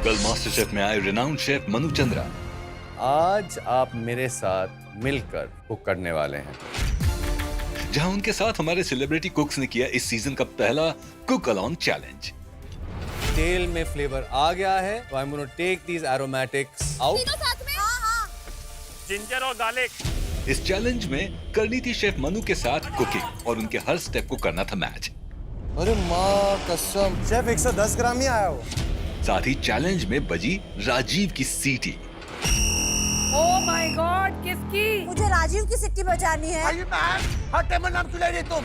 कल master chef में आए रिनाउंड शेफ मनु चंद्रा। आज आप मेरे साथ मिलकर कुक करने वाले हैं, जहां उनके साथ हमारे सेलिब्रिटी कुक्स ने किया इस सीजन का पहला कुक अलोंग चैलेंज। तेल में फ्लेवर आ गया है, तो I am gonna take these aromatics out. Ginger और गार्लिक। इस चैलेंज में करनी थी शेफ मनु के साथ कुकिंग और उनके हर स्टेप को करना था मैच। अरे माँ कसम, शेफ 110 ग्राम ही आया हो। साथ ही चैलेंज में बजी राजीव की सीटी। ओह माय गॉड, किसकी? मुझे राजीव की सिट्टी बजानी है। हर टाइम नाम क्यों ले रही तुम?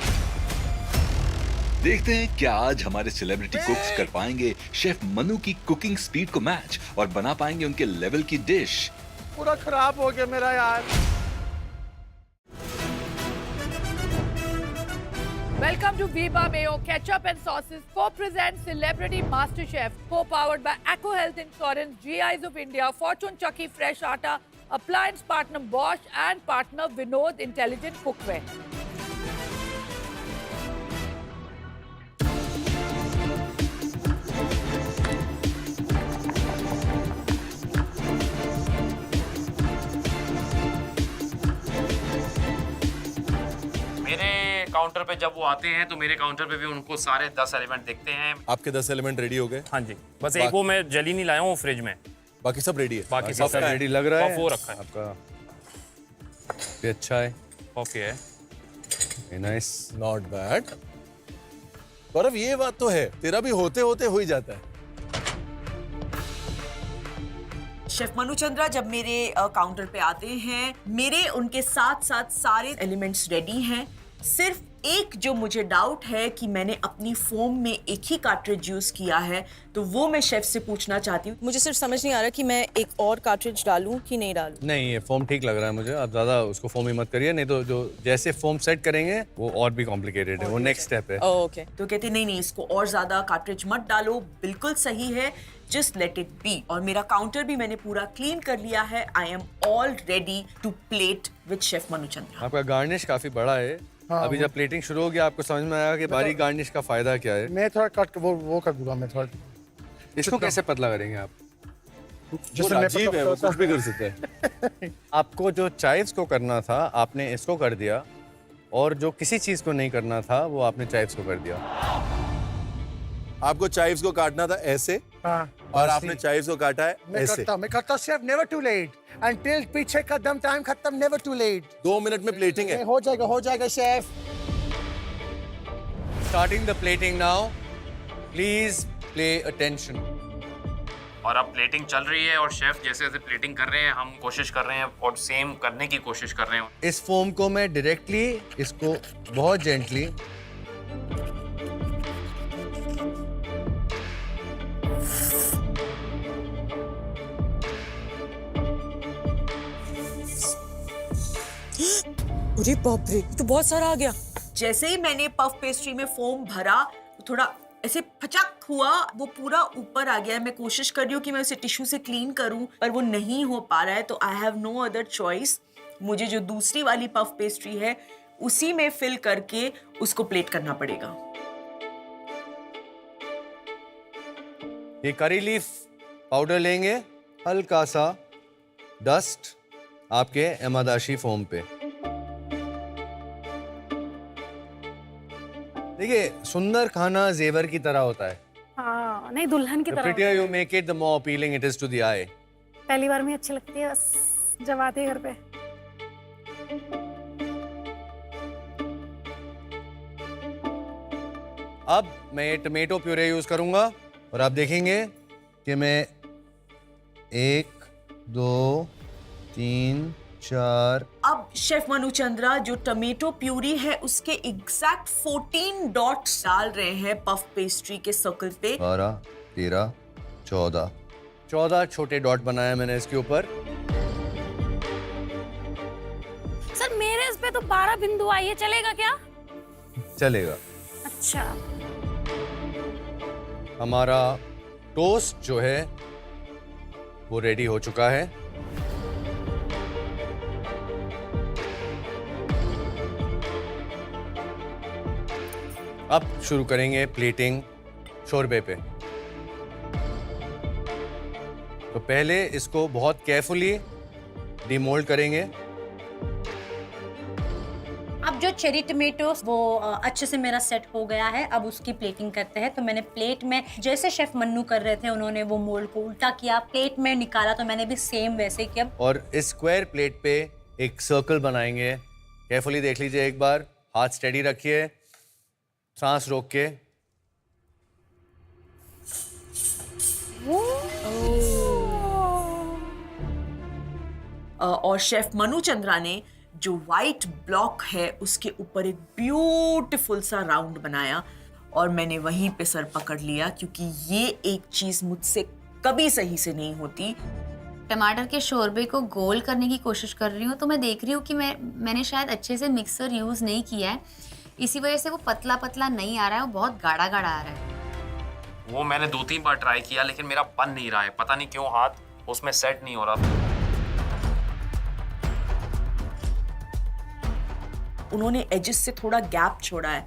देखते हैं क्या आज हमारे सेलिब्रिटी कुक्स कर पाएंगे शेफ मनु की कुकिंग स्पीड को मैच और बना पाएंगे उनके लेवल की डिश। पूरा खराब हो गया मेरा यार। Welcome to Viva Mayo Ketchup and Sauces co-present Celebrity Master Chef, co-powered by Acco Health Insurance, GIs of India, Fortune Chucky Fresh Atta, appliance partner Bosch and partner Vinod Intelligent Cookware. मेरे counter पे जब वो आते हैं तो मेरे counter पे भी उनको सारे 10 एलिमेंट दिखते हैं। आपके 10 एलिमेंट रेडी हो गए? हाँ जी, बस एक वो मैं जली नहीं लाया हूँ फ्रिज में। बाकी सब रेडी है? बाकी सब रेडी लग रहा है। पफ वो रखा है आपका भी अच्छा है, पफ ये है। Nice, not bad. गौरव, ये बात तो है, तेरा भी होते होते हो ही जाता है। शेफ मनु चंद्रा जब मेरे काउंटर पे आते हैं, मेरे उनके साथ साथ सारे एलिमेंट्स रेडी हैं। सिर्फ एक जो मुझे डाउट है कि मैंने अपनी फोम में एक ही कार्ट्रिज यूज किया है, तो वो मैं शेफ से पूछना चाहती हूँ। मुझे सिर्फ समझ नहीं आ रहा कि मैं एक और कार्ट्रिज डालूं कि नहीं डालूं। नहीं, ये फोम ठीक लग रहा है मुझे। आप ज्यादा उसको फोम ही मत करिए, नहीं तो जो जैसे फोम सेट करेंगे वो और भी कॉम्प्लिकेटेड है, वो नेक्स्ट स्टेप है। ओके। तो कहते नहीं नहीं, इसको और ज्यादा कार्ट्रिज मत डालो, बिल्कुल सही है, जस्ट लेट इट बी। और मेरा काउंटर भी मैंने पूरा क्लीन कर लिया है। I am all ready to plate with chef Manu Chandra. आपका गार्निश काफी बड़ा है। हाँ, अभी जब प्लेटिंग शुरू हो गया आपको समझ में आया कि बारीक गार्निश का फायदा क्या है। मैं थोड़ा कट वो कर दूंगा मैं थोड़ा। इसको कैसे पतला करेंगे आप? जैसे वो मैं राजीव है, वो कुछ भी कर सकते हैं। आपको जो चाइव्स को करना था आपने इसको कर दिया, और जो किसी चीज को नहीं करना था वो आपने चाइव्स को कर दिया। आपको चाइव्स को काटना था ऐसे, हाँ, और आपने चाइव्स को काटा है ऐसे। मैं करता chef, never too late. Until पीछे का दम टाइम खत्म, नेवर टू लेट। 2 मिनट में प्लेटिंग है। हो जाएगा chef. Starting the plating now, please play attention. और अब प्लेटिंग चल रही है और शेफ जैसे जैसे प्लेटिंग कर रहे हैं हम कोशिश कर रहे हैं और सेम करने की कोशिश कर रहे हैं। इस फोम को मैं डायरेक्टली इसको बहुत जेंटली अरे बाप रे, ये तो बहुत सारा आ गया। जैसे ही मैंने पफ पेस्ट्री में फोम भरा, थोड़ा ऐसे फचक हुआ, वो पूरा ऊपर आ गया। मैं कोशिश कर रही हूँ कि मैं उसे टिश्यू से क्लीन करूं, पर वो नहीं हो पा रहा है। तो I have no other choice, मुझे जो दूसरी वाली पफ पेस्ट्री है उसी में फिल करके उसको प्लेट करना पड़ेगा। ये करी लीफ पाउडर लेंगे, हल्का सा डस्ट आपके एमादाशी फोम पे। देखिए, सुंदर खाना जेवर की तरह होता है। हाँ, नहीं दुल्हन की The तरह। prettier you make it, the more appealing it is to the eye. पहली बार में अच्छी लगती है, बस जब आती है घर पे। अब मैं ये टमेटो प्यूरे यूज करूंगा और आप देखेंगे कि मैं 1, 2, 3, 4। अब शेफ मनु चंद्रा जो टमेटो प्यूरी है उसके एग्जैक्ट 14 डॉट्स डाल रहे हैं पफ पेस्ट्री के सर्कल पे। 12, 13, 14 छोटे डॉट बनाया मैंने इसके ऊपर। सर मेरे इस पे तो 12 बिंदु आई है, चलेगा क्या? चलेगा। अच्छा। हमारा टोस्ट जो है वो रेडी हो चुका है। अब शुरू करेंगे प्लेटिंग शोरबे पे। तो पहले इसको बहुत केयरफुली डिमोल्ड करेंगे। अब जो चेरी टमेटोस वो अच्छे से मेरा सेट हो गया है, अब उसकी प्लेटिंग करते हैं। तो मैंने प्लेट में जैसे शेफ मन्नू कर रहे थे, उन्होंने वो मोल्ड को उल्टा किया, प्लेट में निकाला, तो मैंने भी सेम वैसे ही किया। और इस स्क्वायर प्लेट पे एक सर्कल बनाएंगे। केयरफुली देख लीजिए एक बार, हाथ स्टेडी रखिए, सांस रोक के। और शेफ मनु चंद्रा ने जो वाइट ब्लॉक है उसके ऊपर एक ब्यूटीफुल सा राउंड बनाया और मैंने वहीं पे सर पकड़ लिया, क्योंकि ये एक चीज मुझसे कभी सही से नहीं होती। टमाटर के शोरबे को गोल करने की कोशिश कर रही हूँ, तो मैं देख रही हूँ कि मैंने शायद अच्छे से मिक्सर यूज़ नहीं किया है, इसी वजह से वो पतला पतला नहीं आ रहा है, वो बहुत गाढ़ा गाढ़ा आ रहा है। वो मैंने 2-3 बार ट्राई किया लेकिन मेरा बन नहीं रहा है, पता नहीं क्यों हाथ उसमें सेट नहीं हो रहा। उन्होंने एजेस से थोड़ा गैप छोड़ा है।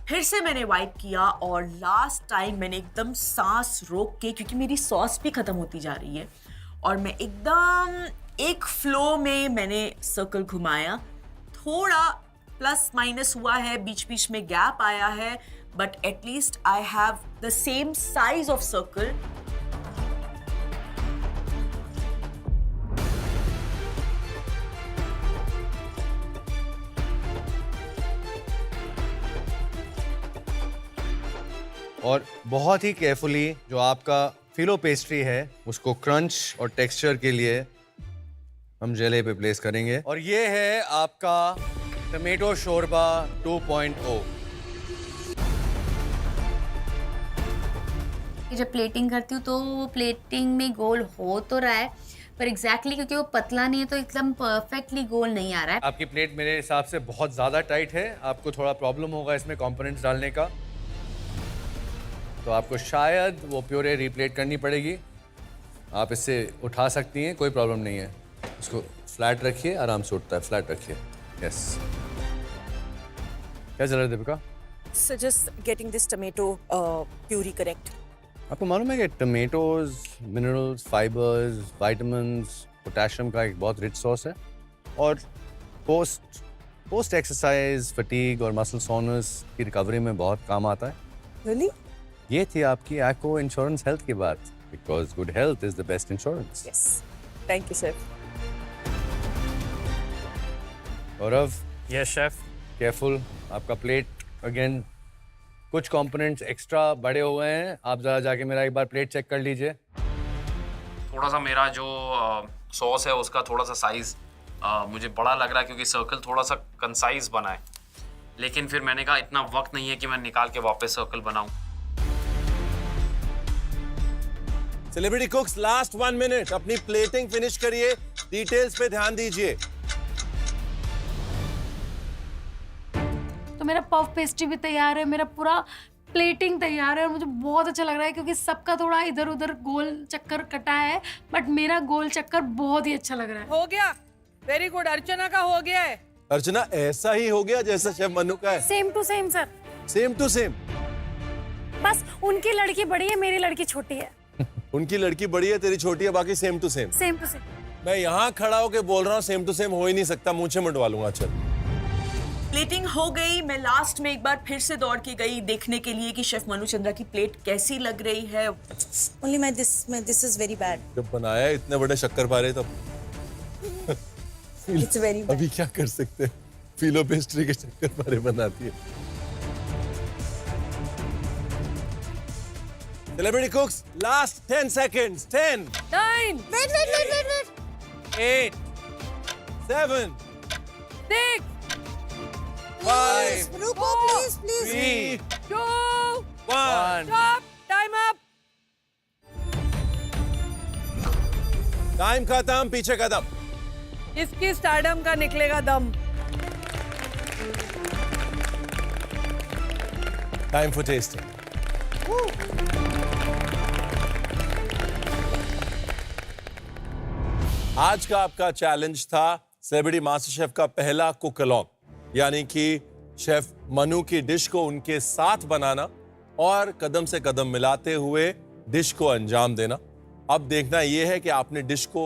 फिर से मैंने वाइप किया और लास्ट टाइम मैंने एकदम सांस रोक के, क्योंकि मेरी सॉस भी खत्म होती जा रही है, और मैं एकदम एक फ्लो में मैंने सर्कल घुमाया। थोड़ा प्लस माइनस हुआ है, बीच बीच में गैप आया है, but at least I have the same size of circle. और बहुत ही केयरफुली जो आपका फिलो पेस्ट्री है उसको क्रंच और टेक्सचर के लिए हम जेले पे प्लेस करेंगे। और ये है आपका टमेटो शोरबा 2.0। जब प्लेटिंग करती हूँ तो वो प्लेटिंग में गोल हो तो रहा है, पर एग्जैक्टली क्योंकि वो पतला नहीं है तो एकदम परफेक्टली गोल नहीं आ रहा है। आपकी प्लेट मेरे हिसाब से बहुत ज़्यादा टाइट है, आपको थोड़ा प्रॉब्लम होगा इसमें कंपोनेंट्स डालने का, तो आपको शायद वो प्योरे रिप्लेट करनी पड़ेगी। आप इससे उठा सकती हैं, कोई प्रॉब्लम नहीं है। उसको फ्लैट रखिए, आराम से उठता है, फ्लैट रखिए। यस। क्या चल रहा है Deepika? So just getting this tomato puree correct. आपको मालूम है कि tomatoes minerals, fibres, vitamins, potassium का एक बहुत रिच सोर्स है, और पोस्ट एक्सरसाइज फटीग और मसल सोनस की रिकवरी में बहुत काम आता है। Really? ये थी आपकी ACO इंश्योरेंस हेल्थ की बात, because good health is the best insurance. Yes. Thank you, chef. Gaurav, yes chef. Careful, आपका प्लेट अगेन कुछ कंपोनेंट्स एक्स्ट्रा बड़े हुए हैं, आप जरा जाके मेरा एक बार प्लेट चेक कर लीजिए। थोड़ा सा मेरा जो सॉस है उसका थोड़ा सा साइज मुझे बड़ा लग रहा है, क्योंकि सर्कल थोड़ा सा कंसाइज बना है, लेकिन फिर मैंने कहा इतना वक्त नहीं है कि मैं निकाल के वापस सर्कल बनाऊं। सेलिब्रिटी कुक्स, लास्ट 1 मिनट, अपनी प्लेटिंग फिनिश करिए, डिटेल्स पे ध्यान दीजिए। तो मेरा पफ पेस्ट्री भी तैयार है, मेरा पूरा प्लेटिंग तैयार है और मुझे बहुत अच्छा लग रहा है, क्योंकि सबका थोड़ा इधर उधर गोल चक्कर कटा है, बट मेरा गोल चक्कर बहुत ही अच्छा लग रहा है। हो गया, वेरी गुड। अर्चना का हो गया है। अर्चना, ऐसा ही हो गया जैसा शेफ मनु का है? Same to same sir, same to same. बस उनकी लड़की बड़ी है, मेरी लड़की छोटी है। उनकी लड़की बड़ी है, तेरी छोटी है, बाकी same to same. Same to same. मैं यहाँ खड़ा होके बोल रहा हूँ सेम टू सेम हो ही नहीं सकता, मुंह से मंडवा लूंगा। चल, प्लेटिंग हो गई। मैं लास्ट में एक बार फिर से दौड़ के गई देखने के लिए कि शेफ मनु चंद्रा की प्लेट कैसी लग रही है। Only this is very bad. जब बनाया इतने बड़े शक्करपारे तब It's very bad. अभी क्या कर सकते हैं, फिलो पेस्ट्री के शक्करपारे बनाती है। Celebrity कुक्स, last 10 seconds. 10, 9, Wait. 8, 7, 6, 5, रुको please. 3, 2, 1। stop, time up. Time खत्म, पीछे कदम। इसकी स्टारडम का निकलेगा दम। Time for testing. आज का आपका चैलेंज था सेलिब्रिटी मास्टर शेफ का पहला कुक अलॉन्ग, यानी कि शेफ मनु की डिश को उनके साथ बनाना और कदम से कदम मिलाते हुए डिश को अंजाम देना। अब देखना यह है कि आपने डिश को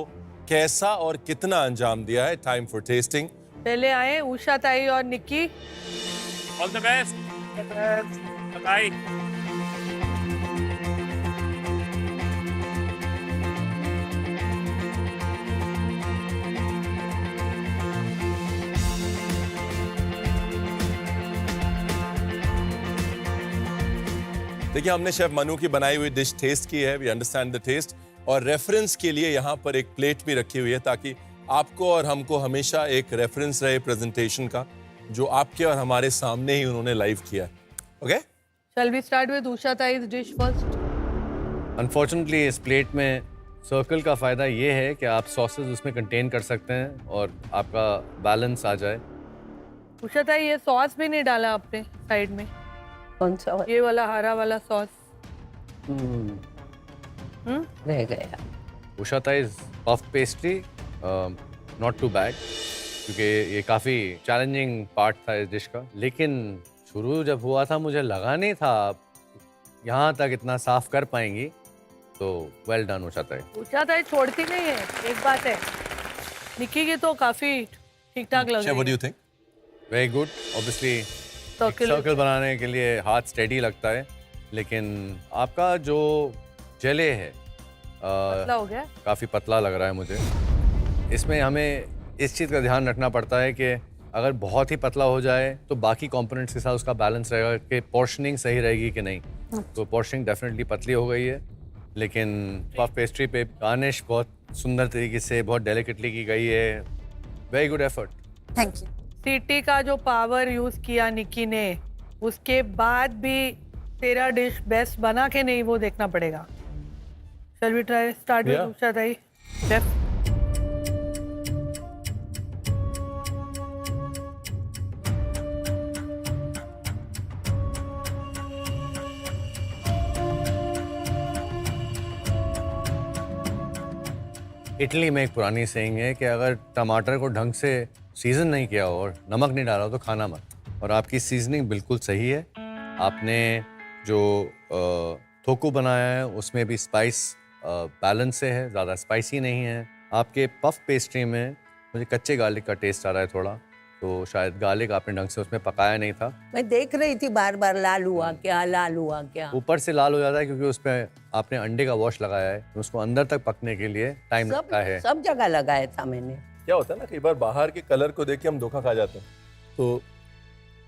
कैसा और कितना अंजाम दिया है। Time for testing. पहले आए उषा ताई और निक्की। All the best. बताइए। देखिए, हमने शेफ मनु की बनाई हुई डिश टेस्ट की है। We understand the taste. और रेफरेंस के लिए यहाँ पर एक प्लेट भी रखी हुई है ताकि आपको और हमको हमेशा एक रेफरेंस रहे प्रेजेंटेशन का, जो आपके और हमारे सामने ही उन्होंने लाइव किया। Okay, Shall we start with Usha Tai's dish first? Unfortunately इस प्लेट में सर्कल का फ़ायदा ये है कि आप सॉसेज उसमें कंटेन कर सकते हैं और आपका बैलेंस आ जाए। उषा ताई ये सॉस भी नहीं डाला आपने साइड में, कौन सा ये वाला हरा वाला सॉस। रह गया? Usha Tai's puff pastry not too bad, क्योंकि ये काफ़ी चैलेंजिंग पार्ट था इस डिश का। लेकिन शुरू जब हुआ था मुझे लगा नहीं था आप यहाँ तक इतना साफ कर पाएंगी, तो वेल डन उषा ताई। उषा ताई छोड़ती नहीं है, एक बात है। निक्की की तो काफ़ी ठीक ठाक लग शेफ, रही व्हाट डू है। You think? Very good. Obviously circle बनाने के लिए हाथ स्टेडी लगता है, लेकिन आपका जो जेले है पतला हो गया। काफ़ी पतला लग रहा है मुझे। इसमें हमें इस चीज़ का ध्यान रखना पड़ता है कि अगर बहुत ही पतला हो जाए तो बाकी कंपोनेंट्स के साथ उसका बैलेंस रहेगा कि पोर्शनिंग सही रहेगी कि नहीं। तो पोर्शनिंग डेफिनेटली पतली हो गई है, लेकिन पफ पेस्ट्री पे गार्निश बहुत सुंदर तरीके से, बहुत डेलिकेटली की गई है। Very good effort. Thank you. सीटी का जो पावर यूज किया निक्की ने, उसके बाद भी तेरा डिश बेस्ट बना के नहीं, वो देखना पड़ेगा। Shall we try start with Yeah. Usha ताई? Chef? इटली में एक पुरानी सेइंग है कि अगर टमाटर को ढंग से सीजन नहीं किया हो और नमक नहीं डाला हो तो खाना मत। और आपकी सीजनिंग बिल्कुल सही है। आपने जो थोकू बनाया है उसमें भी स्पाइस बैलेंस से है, ज़्यादा स्पाइसी नहीं है। आपके पफ पेस्ट्री में मुझे कच्चे गार्लिक का टेस्ट आ रहा है थोड़ा, तो शायद गार्लिक आपने ढंग से उसमें पकाया नहीं था। मैं देख रही थी बार बार लाल हुआ क्या, लाल हुआ क्या। ऊपर से लाल हो जाता है क्योंकि उसमें आपने अंडे का वॉश लगाया है, तो उसको अंदर तक पकने के लिए टाइम लगता है। सब जगह लगाया था मैंने। क्या होता है ना, कई बार बाहर के कलर को देख के हम धोखा खा जाते हैं, तो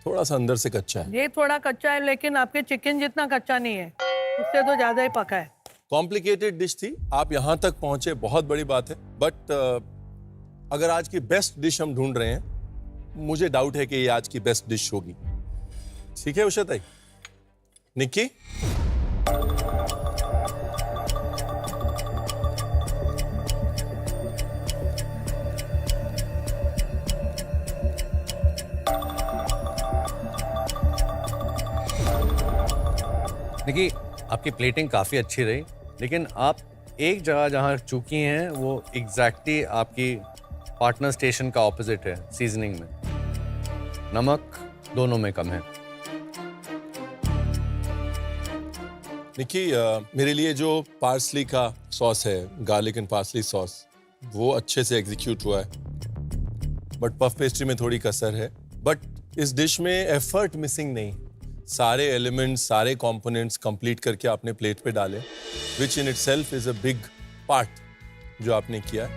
थोड़ा सा अंदर से कच्चा है। ये थोड़ा कच्चा है, लेकिन आपके चिकन जितना कच्चा नहीं है, उससे तो ज्यादा ही पका है। कॉम्प्लिकेटेड डिश थी, आप यहाँ तक पहुंचे, बहुत बड़ी बात है। बट अगर आज की बेस्ट डिश हम ढूंढ रहे हैं, मुझे डाउट है कि ये आज की बेस्ट डिश होगी। ठीक है उषा ताई? निक्की? देखिए, आपकी प्लेटिंग काफ़ी अच्छी रही, लेकिन आप एक जगह जहाँ चूकी हैं वो एग्जैक्टली आपकी पार्टनर स्टेशन का ऑपोजिट है। सीजनिंग में नमक दोनों में कम है। निक्की, मेरे लिए जो पार्सली का सॉस है, गार्लिक एंड पार्सली सॉस, वो अच्छे से एग्जीक्यूट हुआ है, बट पफ पेस्ट्री में थोड़ी कसर है। बट इस डिश में एफर्ट मिसिंग नहीं, सारे एलिमेंट्स, सारे कंपोनेंट्स कंप्लीट करके आपने प्लेट पे डाले, which in itself is a big part जो आपने किया।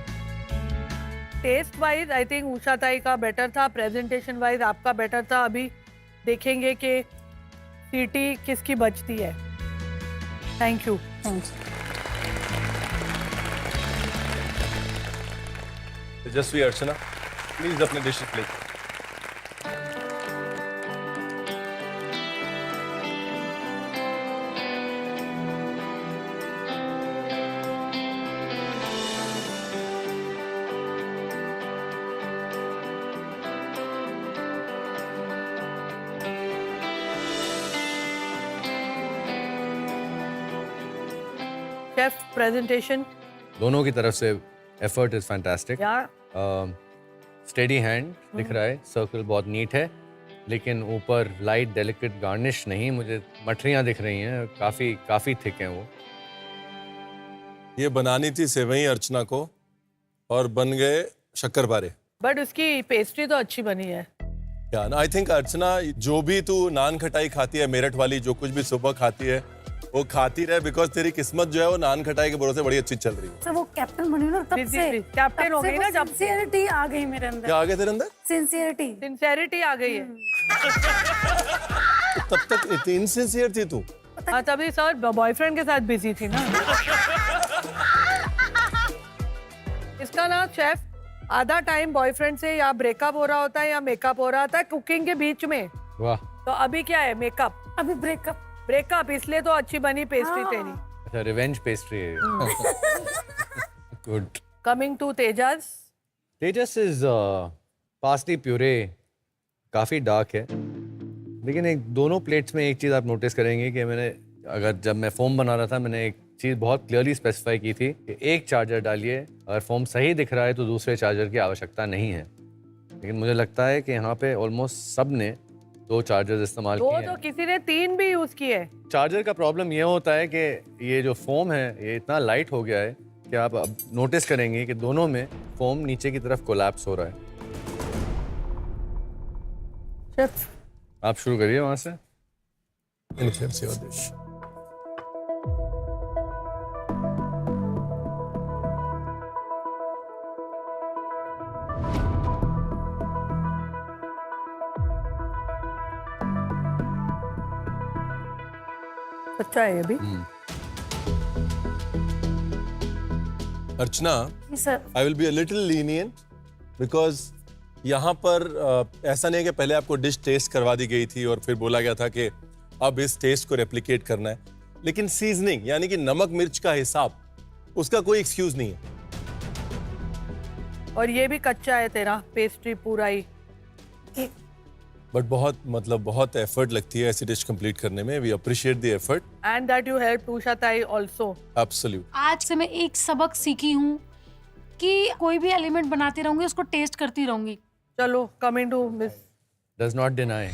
Taste wise I think Usha Tai का बेटर था, प्रेजेंटेशन वाइज आपका बेटर था। अभी देखेंगे कि सीटी किसकी बचती है। Thank you. Thank you. Tejashwi, Archana, please अपने डिश प्लेट। शेफ प्रेजेंटेशन दोनों की तरफ से एफर्ट इज फैंटास्टिक। यार स्टेडी हैंड दिख रहा है, सर्कल बहुत नीट है, लेकिन ऊपर लाइट डेलिकेट गार्निश नहीं, मुझे मठरियाँ दिख रही हैं, काफ़ी थिक हैं वो। ये बनानी थी सेवई अर्चना को और बन गए शक्करपारे। बट उसकी पेस्ट्री तो अच्छी बनी है। क्या ना, आई थिंक अर्चना जो भी तू नान खटाई खाती है मेरठ वाली, जो कुछ भी सुबह खाती है वो खाती रहे, बिकॉज तेरी किस्मत जो है वो नान खटाई के भरोसे बड़ी अच्छी चल रही है। सर वो कैप्टन बनी ना तब से, कैप्टन हो गई ना जब से। सिंसियरिटी आ गई मेरे अंदर। क्या आ गया तेरे अंदर? सिंसेरिटी आ गई है। तब तक इतनी इनसिंसियर थी तू? हाँ तभी सर बॉयफ्रेंड के साथ बिजी थी ना। इसका ना शेफ आधा टाइम बॉयफ्रेंड से या ब्रेकअप हो रहा होता है या मेकअप हो रहा होता है कुकिंग के बीच में। वाह। तो अभी क्या है? मेकअप। अभी ब्रेकअप। इसलिए तो अच्छी बनी पेस्ट्री तेरी। अच्छा रिवेंज पेस्ट्री है। Good. Coming to Tejas. Tejas is parsley puree, काफ़ी डार्क है, लेकिन एक दोनों प्लेट्स में एक चीज़ आप नोटिस करेंगे कि मैंने जब मैं फोम बना रहा था मैंने एक चीज़ बहुत क्लियरली स्पेसिफाई की थी कि एक चार्जर डालिए, अगर फोम सही दिख रहा है तो दूसरे चार्जर की आवश्यकता नहीं है। लेकिन मुझे लगता है कि यहाँ पे ऑलमोस्ट सब ने 2 चार्जर्स इस्तेमाल किए हैं। तो किसी ने 3 भी यूज किए। चार्जर का प्रॉब्लम ये होता है कि ये जो फोम है ये इतना लाइट हो गया है कि आप अब नोटिस करेंगे कि दोनों में फोम नीचे की तरफ कोलैप्स हो रहा है। शेफ आप शुरू करिए वहां से। Influence your dish. अच्छा है ये भी। Archana, sir I will be a little lenient because यहाँ पर ऐसा नहीं है कि पहले आपको डिश टेस्ट करवा दी गई थी और फिर बोला गया था कि अब इस टेस्ट को रेप्लिकेट करना है, लेकिन सीजनिंग यानी कि नमक मिर्च का हिसाब, उसका कोई एक्सक्यूज नहीं है। और ये भी कच्चा है तेरा पेस्ट्री पूरा ही। बट बहुत एफर्ट लगती है ऐसी डिश कंप्लीट करने में। We appreciate the effort and that you help Usha Tai also. Absolute. आज से मैं एक सबक सीखी हूँ कि कोई भी एलिमेंट बनाती रहूंगी उसको टेस्ट करती रहूंगी। चलो coming to miss. Does not deny.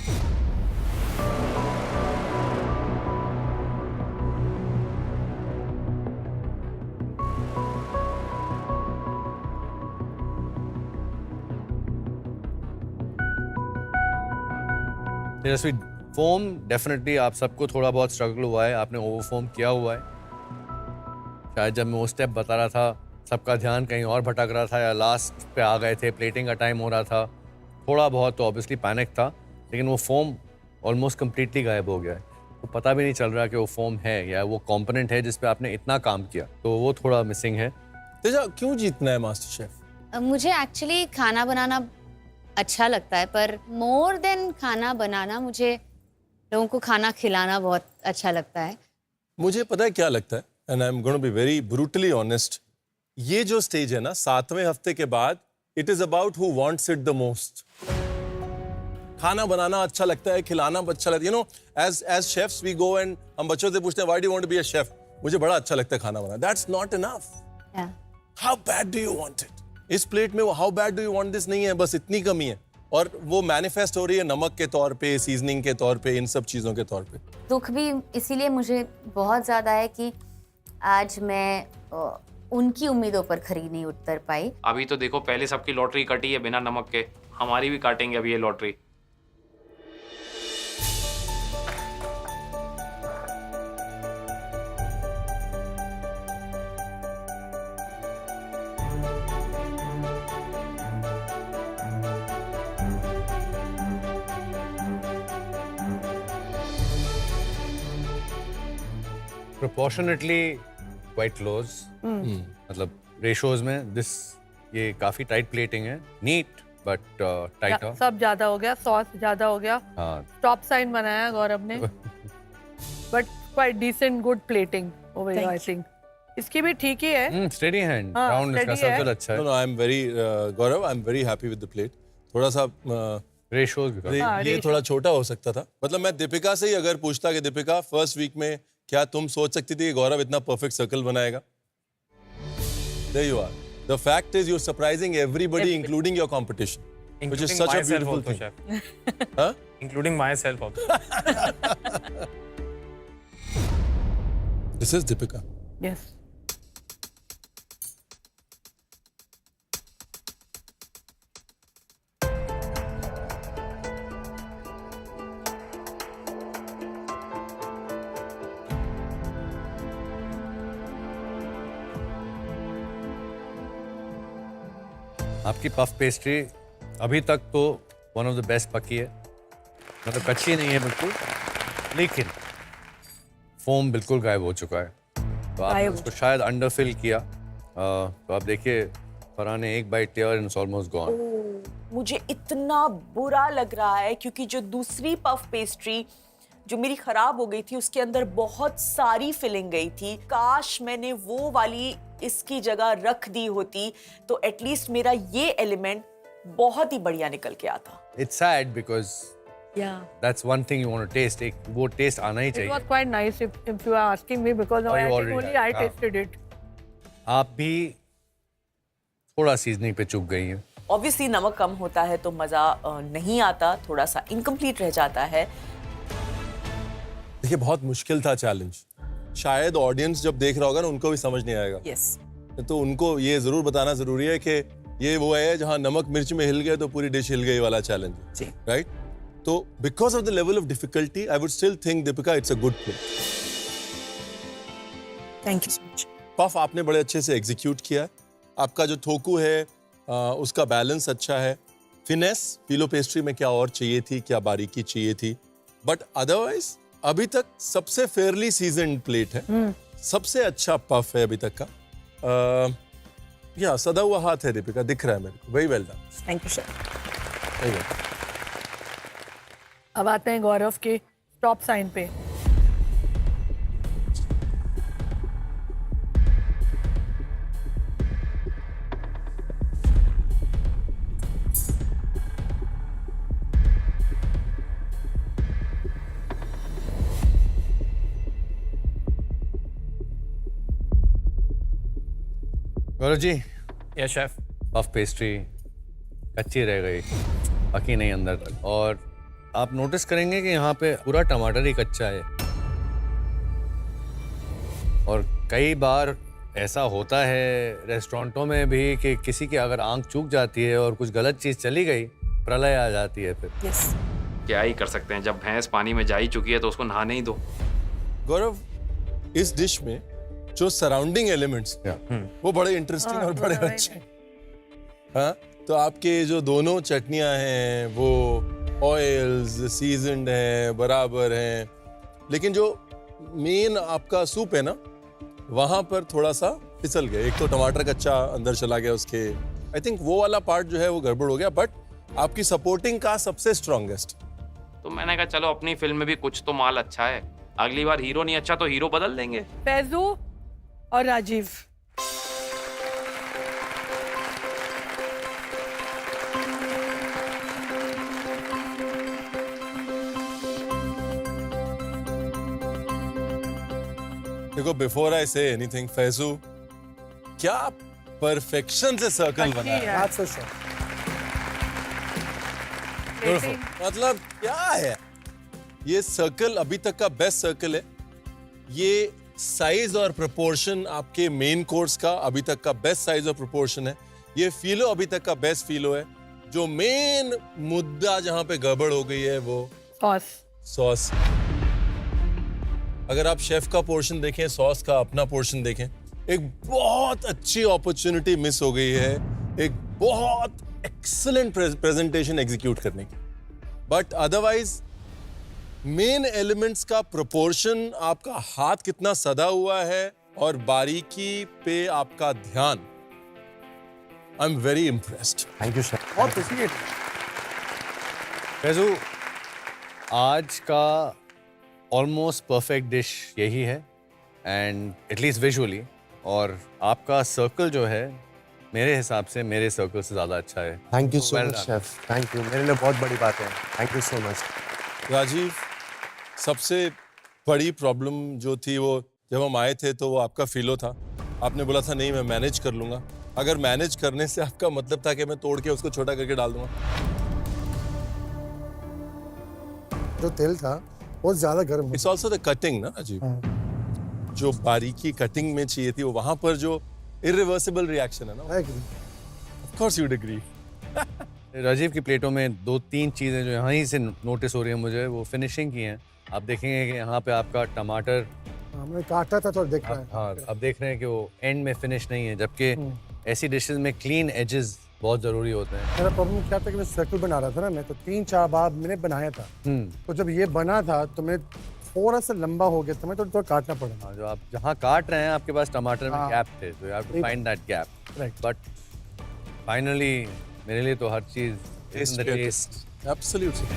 Tejasvi, foam definitely आप सबको थोड़ा बहुत स्ट्रगल हुआ है, आपने ओवर फोम किया हुआ है। शायद जब मैं वो स्टेप बता रहा था सबका ध्यान कहीं और भटक रहा था या लास्ट पे आ गए थे, प्लेटिंग का टाइम हो रहा था, थोड़ा बहुत तो ऑब्वियसली पैनिक था, लेकिन वो फोम ऑलमोस्ट कम्प्लीटली गायब हो गया है। तो पता भी नहीं चल रहा कि वो फोम है या वो कंपोनेंट है जिस पे आपने इतना काम किया, तो वो थोड़ा मिसिंग है। तेजा, क्यों जीतना है मास्टर शेफ? मुझे एक्चुअली खाना बनाना अच्छा लगता है, पर मोर देन खाना बनाना मुझे लोगों को खाना खिलाना बहुत अच्छा लगता है। मुझे पता है क्या लगता है, and I am going to be very brutally honest, ये जो स्टेज है ना 7वें हफ्ते के बाद, it is about who wants it the most. खाना बनाना अच्छा लगता है, खिलाना अच्छा लगता है। You know, as chefs we go and हम बच्चों से पूछते हैं why do you want to be a chef? मुझे बड़ा अच्छा लगता है खाना बनाना। That's not enough. How bad do you want it? इस प्लेट में वो how bad do you want this नहीं है, बस इतनी कमी है, और वो मैनिफेस्ट हो रही है नमक के तौर पे, सीजनिंग के तौर पे, इन सब चीजों के तौर पे। दुख भी इसीलिए मुझे बहुत ज़्यादा है कि आज मैं उनकी उम्मीदों पर खरी नहीं उतर पाई। अभी तो देखो, पहले सबकी लॉटरी कटी है बिना नमक के, हमारी भी काटेंगे अभी ये लॉटरी। प्रोपोर्शनेटली क्वाइट क्लोज, मतलब रेशोज में दिस ये काफी टाइट प्लेटिंग है, नीट बट टाइट। सब ज्यादा हो गया, सॉस ज्यादा हो गया। हाँ, स्टॉप साइन बनाया गौरव ने, but quite decent good plating over here I think. इसकी भी ठीक ही है। स्टेडी हैंड, हाँ, राउंड इसका steady है। सर्कल अच्छा है। No, I am very Gaurav, I am very happy with the plate. थोड़ा सा रेशोज भी ये थोड़ा छोटा हो सकता था। मतलब मैं दीपिका से ही अगर पूछता कि दीपिका फर्स्ट वीक में क्या तुम सोच सकती थी कि गौरव इतना परफेक्ट सर्कल बनाएगा? There you are. The fact is you're surprising everybody, including your competition, which is such a beautiful thing. Huh? Including myself also. This is Deepika. Yes. आपकी पफ पेस्ट्री अभी तक तो वन ऑफ द बेस्ट पकी है, मतलब कच्ची नहीं है बिल्कुल, लेकिन फोम बिल्कुल गायब हो चुका है। तो आपने उसको शायद अंडरफिल किया। तो आप देखिए फरहान ने एक बाइट लिया और इट्स ऑलमोस्ट गॉन। मुझे इतना बुरा लग रहा है क्योंकि जो दूसरी पफ पेस्ट्री जो मेरी खराब हो गई थी उसके अंदर बहुत सारी फिलिंग गई थी। काश मैंने वो वाली इसकी जगह रख दी होती तो एटलीस्ट मेरा ये एलिमेंट बहुत ही बढ़िया निकल के आता। It's sad because that's one thing you want to taste, एक वो टेस्ट आना ही It चाहिए। was quite nice if you are asking me because Oh, I you think already only I had, हाँ. tasted it. आप भी थोड़ा seasoning पे चूक गई हैं। ऑब्वियसली नमक कम होता है तो मजा नहीं आता, थोड़ा सा इनकम्प्लीट रह जाता है। देखिए बहुत मुश्किल था चैलेंज, शायद ऑडियंस जब देख रहा होगा ना उनको भी समझ नहीं आएगा। यस तो उनको ये जरूर बताना जरूरी है कि ये वो है जहां नमक मिर्च में हिल गए तो पूरी डिश हिल गई वाला चैलेंज जी। राइट। तो because of the level of difficulty I would still think Deepika it's a good play. Thank you so much. Puff आपने बड़े अच्छे से एग्जीक्यूट किया है, आपका जो थोकू है उसका बैलेंस अच्छा है। फिनेस पीलो पेस्ट्री में क्या और चाहिए थी, क्या बारीकी चाहिए थी, बट अदरवाइज अभी तक सबसे फेयरली सीजन्ड प्लेट है, सबसे अच्छा पफ है अभी तक का। या सदा हुआ हाथ है दीपिका, दिख रहा है मेरे को। Very well done. Thank you sir. Very well. अब आते हैं गौरव के स्टॉप साइन पे। गौरव जी, या शेफ। पफ पेस्ट्री कच्ची रह गई, पकी नहीं अंदर तक, और आप नोटिस करेंगे कि यहाँ पे पूरा टमाटर ही कच्चा है। और कई बार ऐसा होता है रेस्टोरेंटों में भी कि किसी की अगर आंख चूक जाती है और कुछ गलत चीज़ चली गई, प्रलय आ जाती है फिर। यस क्या ही कर सकते हैं, जब भैंस पानी में जा ही चुकी है तो उसको नहाने ही दो। गौरव, इस डिश में जो सराउंडिंग एलिमेंट्स वो बड़े इंटरेस्टिंग और बड़े अच्छे हैं। हाँ, तो आपके जो दोनों चटनियां हैं वो ऑयल्स सीजन्ड हैं, बराबर हैं, लेकिन जो मेन आपका सूप है ना वहां पर थोड़ा सा फिसल गया। एक तो टमाटर कच्चा अंदर चला गया उसके, आई थिंक वो वाला पार्ट जो है वो गड़बड़ हो गया, बट आपकी सपोर्टिंग का सबसे स्ट्रॉन्गेस्ट। तो मैंने कहा चलो अपनी फिल्म में भी कुछ तो माल अच्छा है, अगली बार हीरो नहीं अच्छा तो हीरो बदल देंगे। फैजू और राजीव। देखो, before I say anything, Faizu क्या परफेक्शन से सर्कल बना है। That's for sure. मतलब क्या है ये सर्कल, अभी तक का बेस्ट सर्कल है। ये साइज और प्रोपोर्शन आपके मेन कोर्स का अभी तक का बेस्ट साइज और प्रोपोर्शन है। ये फीलो अभी तक का बेस्ट फीलो है। जो मेन मुद्दा जहां पे गड़बड़ हो गई है वो सॉस। अगर आप शेफ का पोर्शन देखें, सॉस का अपना पोर्शन देखें, एक बहुत अच्छी अपॉर्चुनिटी मिस हो गई है, एक बहुत एक्सीलेंट प्रेजेंटेशन एग्जीक्यूट करने की। बट अदरवाइज मेन एलिमेंट्स का प्रोपोर्शन, आपका हाथ कितना सदा हुआ है और बारीकी पे आपका ध्यान, आई am very impressed. Thank you sir. बहुत खुशी। फैजू, आज का ऑलमोस्ट परफेक्ट डिश यही है, एंड एटलीस्ट विजुअली, और आपका सर्कल जो है मेरे हिसाब से मेरे सर्कल से ज़्यादा अच्छा है। Thank you so Well much done. Chef, thank you, मेरे लिए बहुत बड़ी बात है। Thank you so much. Rajeev, सबसे बड़ी प्रॉब्लम जो थी वो जब हम आए थे तो वो आपका फीलो था। आपने बोला था नहीं मैं मैनेज कर लूंगा। अगर मैनेज करने से आपका मतलब था कि मैं तोड़ के उसको छोटा करके डाल दूंगा। जो तेल था बहुत ज्यादा गर्म है। इट्स ऑल्सो द कटिंग ना राजीव, जो बारीकी कटिंग में चाहिए थी वो वहां पर जो इरिवर्सिबल रिएक्शन है ना, of course you would agree. Rajeev की प्लेटों में दो तीन चीज़ें जो यहीं से नोटिस हो रही हैं मुझे, वो फिनिशिंग की हैं। आप देखेंगे कि यहाँ पे आपका टमाटर, हमने काटा था तो देख रहा है। हाँ, अब देख रहे हैं कि वो एंड में फिनिश नहीं है, जबकि ऐसी डिशेस में क्लीन एजेस बहुत ज़रूरी होते हैं। मेरा प्रॉब्लम क्या था कि मैं सर्कल बना रहा था ना, मैं तो 3-4 बार मैंने बनाया था। तो जब ये बना था तो मैं थोड़ा सा लंबा हो गया था, मैं थोड़ा काटना पड़ा। हाँ, जो आप जहाँ काट रहे हैं आपके पास टमाटर में हाँ। गैप थे, तो you have to find that gap. Right. But finally मेरे लिए तो हर चीज़ Taste इन द कहते हैं। टेस्ट। Absolutely.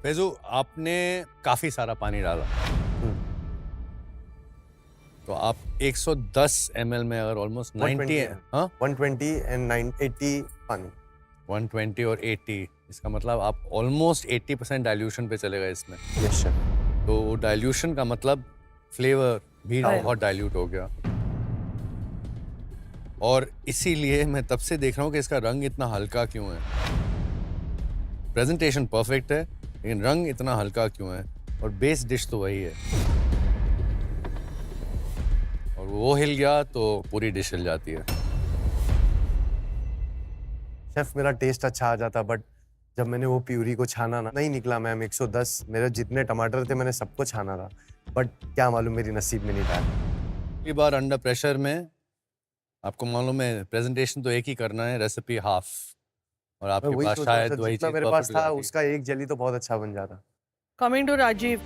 फैजू, आपने काफ़ी सारा पानी डाला, तो आप 110 ml में अगर ऑलमोस्ट 90 है, हाँ 120 and 80 पानी। 120 और 80, इसका मतलब आप ऑलमोस्ट 80% डाइल्यूशन पे चले गए इसमें। Yes sir. तो डाइल्यूशन का मतलब फ्लेवर भी बहुत डाइल्यूट हो गया, और इसीलिए मैं तब से देख रहा हूँ कि इसका रंग इतना हल्का क्यों है। प्रेजेंटेशन परफेक्ट है लेकिन रंग इतना हल्का क्यों है, और बेस डिश तो वही है, और वो हिल गया तो पूरी डिश हिल जाती है। शेफ मेरा टेस्ट अच्छा आ जाता, बट जब मैंने वो प्यूरी को छाना ना, नहीं निकला मैम। 110 मेरे जितने टमाटर थे मैंने सबको छाना था, बट क्या मालूम मेरी नसीब में नहीं था। अगली बार अंडर प्रेशर में आपको मालूम है प्रेजेंटेशन तो एक ही करना है, रेसिपी हाफ, और मैं आपके वही पास सोच रहा था, शायद वही जितना चीज मेरे पास perfect हो था जाती। उसका एक जली तो बहुत अच्छा बन जाता। Coming to Rajiv.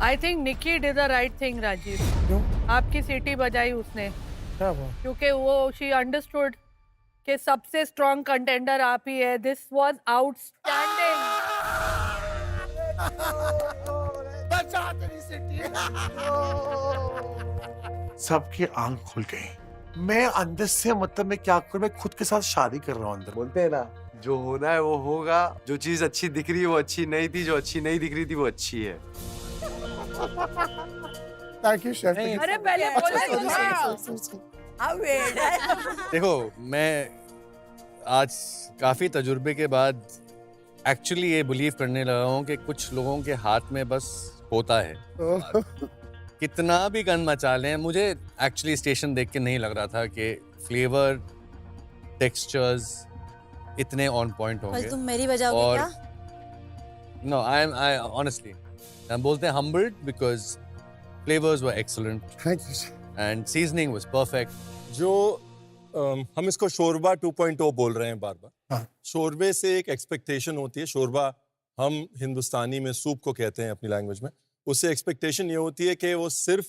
I think Nikki did the right thing, Rajiv. क्यों? आपकी सीटी बजाई उसने, क्या हुआ? क्योंकि वो she understood कि सबसे स्ट्रॉन्ग कंटेंडर आप ही है। This was outstanding. बचा तेरी सिटी। सबकी आंख खुल गई। मैं अंदर से मतलब मैं क्या करूं, मैं खुद के साथ शादी कर रहा हूं अंदर। बोलते हैं ना, जो होना है वो होगा। जो चीज अच्छी दिख रही है वो अच्छी नहीं थी, जो अच्छी नहीं दिख रही थी वो अच्छी है। Thank you chef. अरे पहले बोलो। देखो, मैं आज काफ़ी तजुर्बे के बाद एक्चुअली ये बिलीव करने लगा हूँ कि कुछ लोगों के हाथ में बस होता है। कितना भी गंद मचा लें, मुझे एक्चुअली स्टेशन देख के नहीं लग रहा था कि फ्लेवर टेक्सचर्स इतने ऑन पॉइंट कल होंगे। तुम मेरी बजाओगे और क्या? नो, आई ऑनेस्टली हम बोलते हैं humbled because flavors were excellent thank you. and seasoning was perfect. जो हम इसको शोरबा 2.0 बोल रहे हैं बार बार। हाँ। शोरबे से एक एक्सपेक्टेशन होती है। शोरबा हम हिंदुस्तानी में सूप को कहते हैं अपनी लैंग्वेज में। उससे एक्सपेक्टेशन ये होती है कि वो सिर्फ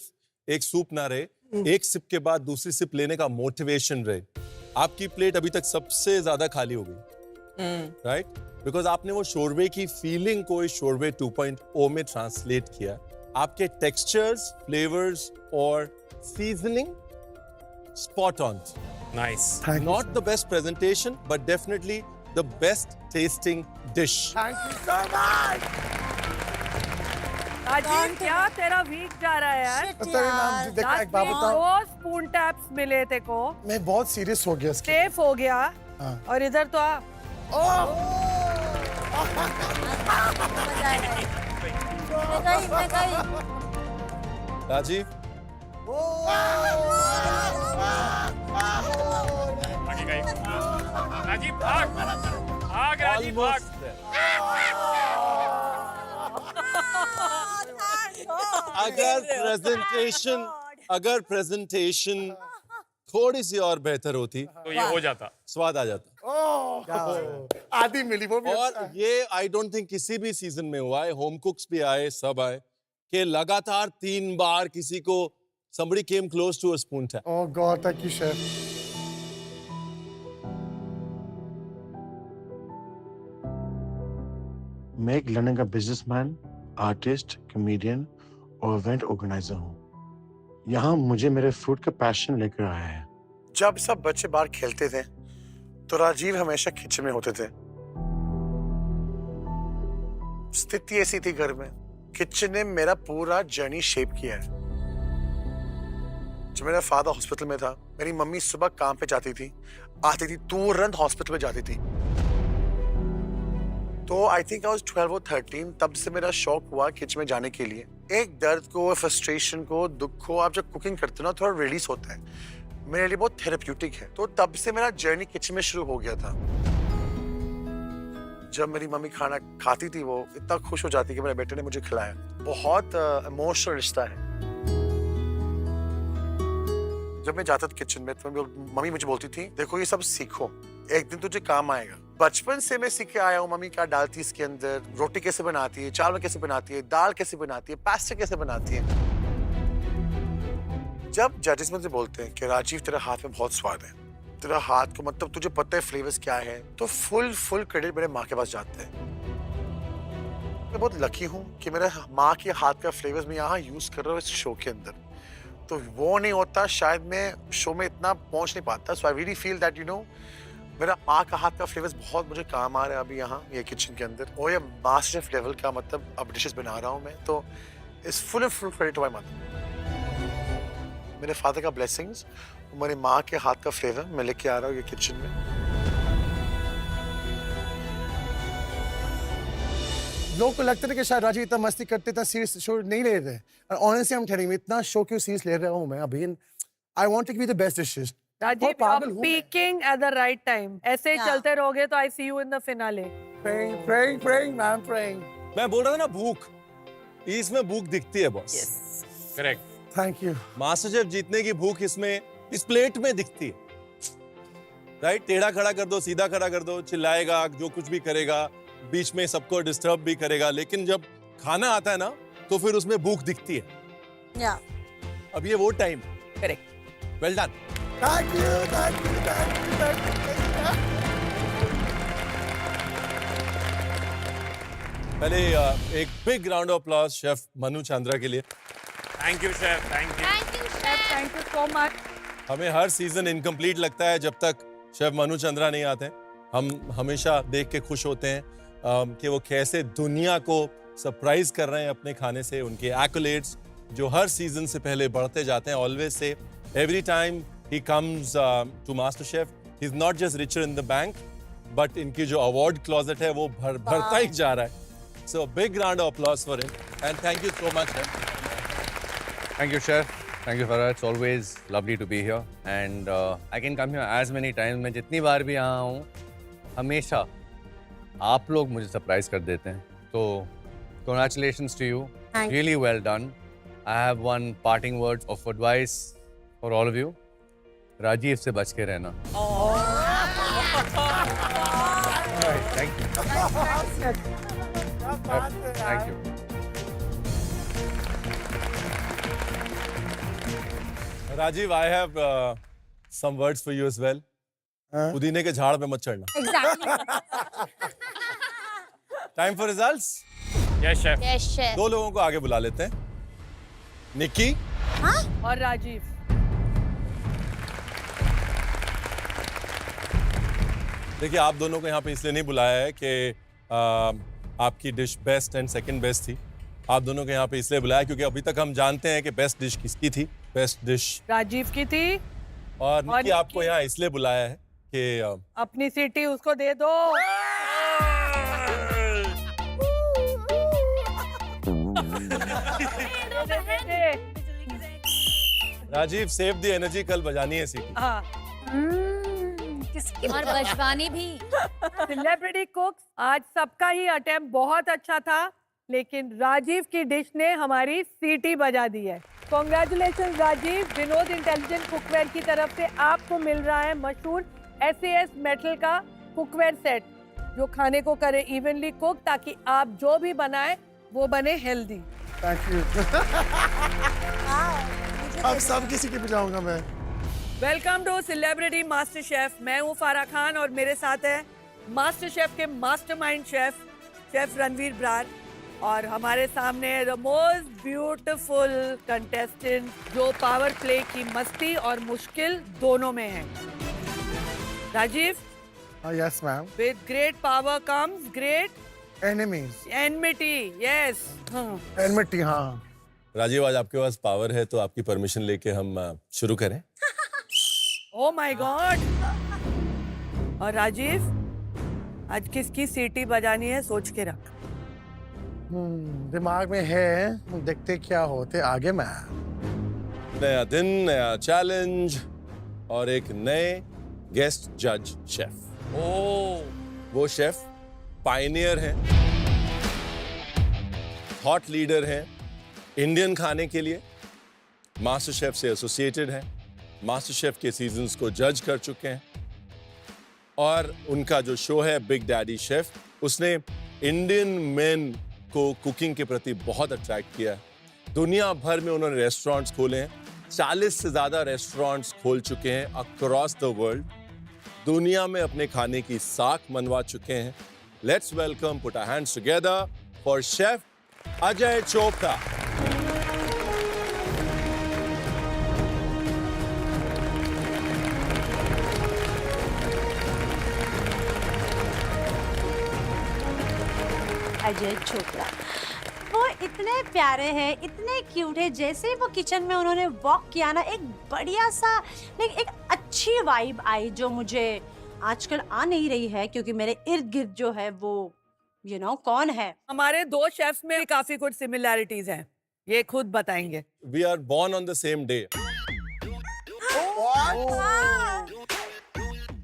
एक सूप ना रहे, एक सिप के बाद दूसरी सिप लेने का मोटिवेशन रहे। आपकी प्लेट अभी तक सबसे ज्यादा खाली हो गई, राइट? बिकॉज आपने वो शोरबे की फीलिंग को इस शोरबे 2.0 में ट्रांसलेट किया। आपके टेक्सचर्स, फ्लेवर्स और seasoning spot on. Nice. Not the best presentation, but definitely the best tasting dish. Thank you so much. Rajeev, क्या तेरा वीक जा रहा है यार? देखा एक बात बताओ, 2 स्पून टैप्स मिले ते को, मैं बहुत सीरियस हो गया इसके। सेफ हो गया, हाँ। और इधर तो आ। मैं गई। राजीव, राजीव भाग भाग राजीव भाग। अगर प्रेजेंटेशन थोड़ी सी और बेहतर होती तो ये हो जाता। स्वाद आ जाता। आधी मिली वो भी अच्छा और है। ये आई डोंट थिंक किसी भी सीजन में हुआ है, होम कुक्स भी आए, सब आए, कि लगातार 3 बार किसी को somebody came close to a spoon tap. Oh God, thank you, chef. मैं एक लंदन का बिजनेसमैन, आर्टिस्ट, कॉमेडियन और इवेंट ऑर्गेनाइजर हूँ। यहाँ मुझे मेरे फूड का पैशन लेकर आया है। जब सब बच्चे बाहर खेलते थे तो राजीव हमेशा किचन में होते थे। स्थिति ऐसी थी घर में, किचन ने मेरा पूरा जर्नी शेप किया है। जब मेरा फादर हॉस्पिटल में था, मेरी मम्मी सुबह काम पे जाती थी, आती थी तुरंत हॉस्पिटल में जाती थी। तो आई थिंक आई वाज 12 और 13, तब से मेरा शौक हुआ किचन में जाने के लिए। एक दर्द को, फ्रस्ट्रेशन को, दुख को आप जब कुकिंग करते हो ना, थोड़ा रिलीज होता है। मेरे लिए बहुत थेरेप्यूटिक है। तो तब से मेरा जर्नी किचन में शुरू हो गया था। जब मेरी मम्मी खाना खाती थी, वो इतना खुश हो जाती कि मेरे बेटे ने मुझे खिलाया। बहुत इमोशनल रिश्ता है। जब मैं जाता था किचन में तो मम्मी मुझे बोलती थी, देखो ये सब सीखो, एक दिन तुझे काम आएगा। बचपन से मैं सीख के आया हूँ मम्मी क्या डालती है इसके अंदर, रोटी कैसे बनाती है, चावल कैसे बनाती है, दाल कैसे बनाती है, पास्ता कैसे बनाती है। जब जजेस मुझे बोलते हैं कि राजीव तेरा हाथ में बहुत स्वाद है, तेरा हाथ को मतलब तुझे पता है फ्लेवर्स क्या है, तो फुल क्रेडिट मेरे माँ के पास जाता है। मैं बहुत लकी हूँ कि मेरे माँ के हाथ का फ्लेवर्स मैं यहाँ यूज कर रहा हूँ इस शो के अंदर। तो वो नहीं होता शायद मैं शो में इतना पहुंच नहीं पाता। So I really feel that you know मेरा माँ का हाथ का फ्लेवर्स बहुत मुझे काम आ रहा है अभी यहाँ ये किचन के अंदर। और ये मास्टर शेफ लेवल का मतलब अब डिशेस बना रहा हूँ मैं, तो it's full credit to my mother. मेरे फादर का ब्लेसिंग्स, मेरी माँ के हाथ का फ्लेवर मैं लेके आ रहा हूँ ये किचन में। लोगों को लगता है कि शायद राजीव इतना मस्ती करते, इतना सीरियस शो नहीं ले रहे। और honestly I am telling you, इतना शो क्यों सीरियस ले रहा हूँ मैं अभी। I want to be the best dishes. Rajeev, peaking at the right time. ऐसे ही चलते रहोगे तो I see you in the finale. praying ma'am, praying। मैं बोल रहा था ना, भूख, इसमें भूख दिखती है boss. Correct. Thank you. Master chef जीतने की भूख इसमें, इस प्लेट में दिखती है। राइट, टेढ़ा खड़ा कर दो, सीधा खड़ा कर दो, चिल्लाएगा, जो कुछ भी करेगा, बीच में सबको डिस्टर्ब भी करेगा, लेकिन जब खाना आता है ना तो फिर उसमें भूख दिखती है। या अब ये वो time. Correct. Well done. Thank you, thank you, thank you, thank you. पहले एक big round of applause chef Manu Chandra के लिए। Thank you chef, thank you. Thank you so much. हमें हर सीजन इनकम्प्लीट लगता है जब तक शेफ मनु चंद्रा नहीं आते। हम हमेशा देख के खुश होते हैं कि वो कैसे दुनिया को सरप्राइज कर रहे हैं अपने खाने से। उनके एक्कोलेड्स जो हर सीजन से पहले बढ़ते जाते हैं। ऑलवेज से every time he comes to MasterChef, he is not just richer in the bank, but इनकी जो अवार्ड क्लोजेट है वो भरता ही जा रहा है। So big round of applause for him and thank you so much. Thank you, chef. Thank you, Farah. It's always lovely to be here. And I can come here as many times. मैं जितनी बार भी यहाँ हूँ, हमेशा आप लोग मुझे surprise कर देते हैं। तो congratulations to you. Really well done. I have one parting words of advice for all of you. Rajiv से बच के रहना। Thank you. Thank you. Rajiv, I have some words for you as well. पुदीने के झाड़ पे मत चढ़ना। Time for results? Yes, chef. Yes chef. दो लोगों को आगे बुला लेते हैं, निक्की और राजीव। देखिए, आप दोनों को यहाँ पे इसलिए नहीं बुलाया है कि आपकी dish best and second best थी। आप दोनों को यहाँ पे इसलिए बुलाया क्योंकि अभी तक हम जानते हैं कि बेस्ट डिश किसकी थी। बेस्ट डिश राजीव की थी। और निक्की आपको यहाँ इसलिए बुलाया है कि अपनी सीटी उसको दे दो। राजीव, सेव द एनर्जी, कल बजानी है सीटी। हाँ। और बजवानी भी। सेलिब्रिटी कुक्स, आज सबका ही अटेम्प्ट बहुत अच्छा था, लेकिन राजीव की डिश ने हमारी सीटी बजा दी है। Congratulation Rajeev. Vinod intelligent cookware की तरफ से आपको मिल रहा है मशहूर SAS मेटल का कुकवेयर सेट, जो खाने को करे इवनली कुक, ताकि आप जो भी बनाए वो बने हेल्दी। Thank you. अब सब किसी के पे जाऊंगा मैं। Welcome to celebrity MasterChef. मैं हूँ फारा खान और मेरे साथ है मास्टर शेफ के मास्टरमाइंड शेफ रणवीर ब्रार। और हमारे सामने द मोस्ट ब्यूटीफुल कंटेस्टेंट जो पावर प्ले की मस्ती और मुश्किल दोनों में है। Rajeev, yes ma'am. With great power comes great enemies, enmity. Yes, enmity. हाँ राजीव, आज आपके पास पावर है तो आपकी परमिशन लेके हम शुरू करें। Oh my God. और राजीव, आज किसकी सीटी बजानी है सोच के रख। दिमाग में है, देखते क्या होते आगे। मैं नया दिन, नया चैलेंज और एक नए गेस्ट जज शेफ। वो शेफ पायनियर हैं, थॉट लीडर हैं इंडियन खाने के लिए, मास्टर शेफ से एसोसिएटेड हैं, मास्टर शेफ के सीजन्स को जज कर चुके हैं और उनका जो शो है बिग डैडी शेफ, उसने इंडियन मेन को कुकिंग के प्रति बहुत अट्रैक्ट किया है। दुनिया भर में उन्होंने रेस्टोरेंट्स खोले हैं, 40 से ज्यादा रेस्टोरेंट्स खोल चुके हैं अक्रॉस द वर्ल्ड, दुनिया में अपने खाने की साख मनवा चुके हैं। Let's welcome, put our hands together for chef Ajay Chopra. Ajay Chopra, वो इतने प्यारे हैं, इतने क्यूट है। जैसे ही वो किचन में उन्होंने वॉक किया ना, एक बढ़िया सा एक अच्छी वाइब आई जो मुझे आजकल आ नहीं रही है, क्योंकि मेरे इर्द गिर्द जो है वो कौन है। हमारे दो शेफ्स में काफी कुछ सिमिलैरिटीज हैं, ये खुद बताएंगे। We are born on the same day.